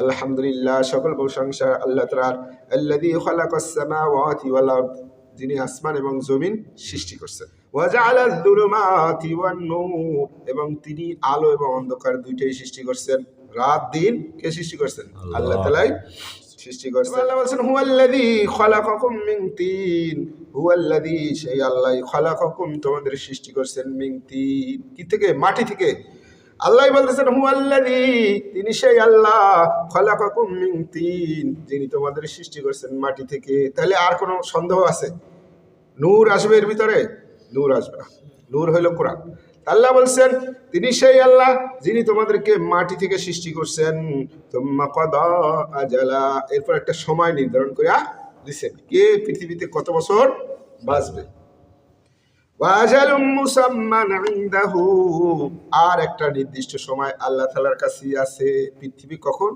আলহামদুলিল্লাহ, সকল প্রশংসা আল্লাহ তাআলার। আল্লাযী খালাকাস সামাওয়াতি ওয়াল আরদ, যিনি আসমান এবং জমিন সৃষ্টি করছেন। ওয়া জাআলায যুলুমাতি ওয়ান নূর, এবং তিনি আলো এবং অন্ধকার দুইটাই সৃষ্টি করছেন। রাত দিন কে সৃষ্টি করছেন? আল্লাহ তাআলাই সৃষ্টি করছেন। আল্লাহ বলেন হুয়াল্লাযী খালাকাকুম মিন তিন, হুয়াল্লাযী, সেই আল্লাহ, খালাকাকুম, তোমাদের সৃষ্টি করছেন, মিন তিন, কি থেকে? মাটি থেকে। আল্লাহ বলতেছেন হুয়াল্লাযী, তিনি সেই আল্লাহ, খালাকাকুম মিন তিন, যিনি তোমাদের সৃষ্টি করছেন মাটি থেকে। তাহলে আর কোনো সন্দেহ আছে? নূর আসবে এর ভিতরে? নূর আসবে না। নূর হইল কোরআন। আল্লাহ বলছেন তিনি সেই আল্লাহ যিনি তোমাদেরকে মাটি থেকে সৃষ্টি করছেন। তুম্মা কাদা আজালা, এরপর একটা সময় নির্ধারণ করে দিচ্ছেন, কে পৃথিবীতে কত বছর বাঁচবে। ওয়াজালুম মুসাম্মান ইনদাহু, আর একটা নির্দিষ্ট সময় আল্লাহ তাআলার কাছে আছে পৃথিবী কখন